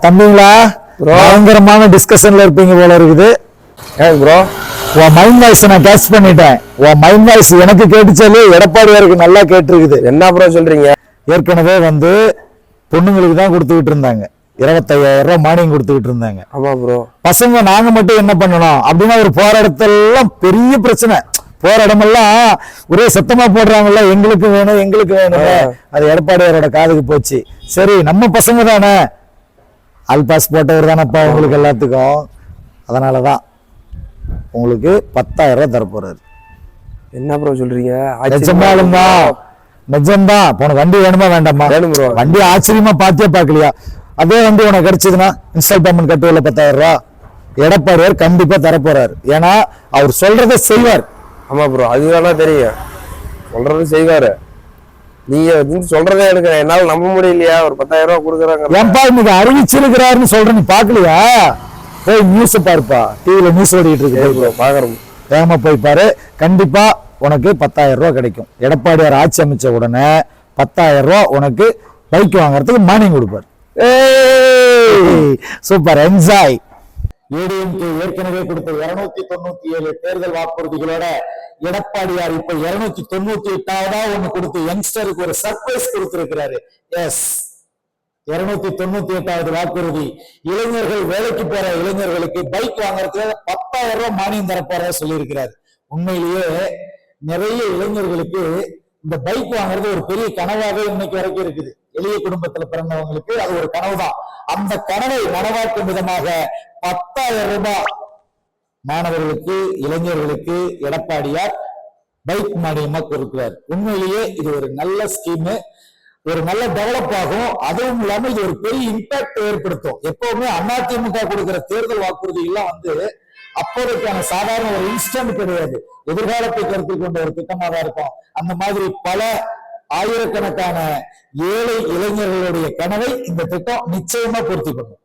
தம்பிங்களா பயங்கரமான டிஸ்கஷன்ல இருப்பீங்க போல இருக்குது. ப்ரோ உன் மைண்ட் வாய்ஸ் நான் கேட்ச் பண்ணிட்டேன். உன் மைண்ட் வாய்ஸ் எனக்கு கேட்டுச்சாலே எடப்பாடியாருக்கு நல்லா கேட்டிருக்குது. என்ன ப்ரோ சொல்றீங்க? ஏற்கனவே பொண்ணுங்களுக்கு தான் கொடுத்துக்கிட்டு இருந்தாங்க, 25,000 ரூபாய் மானியம் கொடுத்துக்கிட்டு இருந்தாங்க. ஆமா ப்ரோ. பசங்க நாங்க மட்டும் என்ன பண்ணணும் அப்படின்னா ஒரு போற இடத்தெல்லாம் பெரிய பிரச்சனை. போற இடமெல்லாம் ஒரே சத்தமா போடுறாங்கல்ல, எங்களுக்கு வேணும் எங்களுக்கு வேணும். அது எடப்பாடியாரோட காதுக்கு போச்சு. சரி நம்ம பசங்க தானே, ஆல் பாஸ் போட்டவர் தானப்பா உங்களுக்கு எல்லாத்துக்கும், அதனாலதான் உங்களுக்கு 10,000 ரூபாய் தரப்போறாரு. என்ன ப்ரோ சொல்றீங்க? நிஜம்தான். உனக்கு வண்டி வேணுமா வேண்டாமா? வேணும் ப்ரோ. வண்டி ஆச்சரியமா பாத்தியா பாக்கலையா? அதே வண்டி உனக்கு கிடைச்சதுன்னா இன்ஸ்டால்மெண்ட் கட்டுவல 10,000 ரூபாய் எடப்பாடியார் கண்டிப்பா தரப்போறாரு. ஏன்னா அவர் சொல்றதை செய்வார். ஆமா ப்ரோ, அதுதான் தெரியும், சொல்றது செய்வாரு. நீங்க சொல்றதே எனக்கு என்னால நம்ப முடியலையா? ஒரு 10,000 ரூபாய் கொடுக்குறாங்க. ஏன்பா இன்னைக்கு அறிவிச்சிருக்கிறாருன்னு சொல்ற, நீ பாக்கலையா? போய் நியூஸ் பாருப்பா, டிவில நியூஸ் ஓடிட்டு இருக்கு, பாக்குறோம். வேகமா போய் பாரு. கண்டிப்பா உனக்கு 10,000 ரூபாய் கிடைக்கும். எடப்பாடியார் ஆட்சி அமைச்ச உடனே 10,000 ரூபாய் உனக்கு பைக் வாங்குறதுக்கு மானியம் கொடுப்பார். Super, enjoy. ஏடிஎம்கே ஏற்கனவே கொடுத்த 297 தேர்தல் வாக்குறுதிகளோட எடப்பாடியார் இப்ப 298ஆவதா ஒண்ணு கொடுத்து யங்ஸ்டருக்கு ஒரு சர்ப்ரைஸ் கொடுத்திருக்கிறாரு. எஸ், 298வது வாக்குறுதி. இளைஞர்கள், வேலைக்கு போற இளைஞர்களுக்கு பைக் வாங்குறதுக்கு 10,000 ரூபாய் மானியம் தரப்போற சொல்லி இருக்கிறார். உண்மையிலேயே நிறைய இளைஞர்களுக்கு இந்த பைக் வாங்குறது ஒரு பெரிய கனவாக இன்னைக்கு வரைக்கும் இருக்குது. எளிய குடும்பத்துல பிறந்தவங்களுக்கு அது ஒரு கனவுதான். அந்த கனவை நனவாக்கும் விதமாக 10,000 ரூபாய் மாணவர்களுக்கு, இளைஞர்களுக்கு எடப்பாடியார் பைக் மானியமா கொடுக்கிறார். உண்மையிலேயே இது ஒரு நல்ல ஸ்கீம், ஒரு நல்ல டெவலப் ஆகும். அதுவும் இல்லாம இது ஒரு பெரிய இம்பாக்ட் ஏற்படுத்தும். எப்பவுமே அதிமுக கொடுக்கிற தேர்தல் வாக்குறுதி எல்லாம் அப்போதைக்கான சாதாரண ஒரு இன்ஸ்டன்ட் கிடையாது, எதிர்காலத்தை கருத்தில் கொண்ட ஒரு திட்டமாக தான் இருக்கும். அந்த மாதிரி பல ஆயிரக்கணக்கான ஏழை இளைஞர்களுடைய கனவை இந்த திட்டம் நிச்சயமா பூர்த்தி பண்ணும்.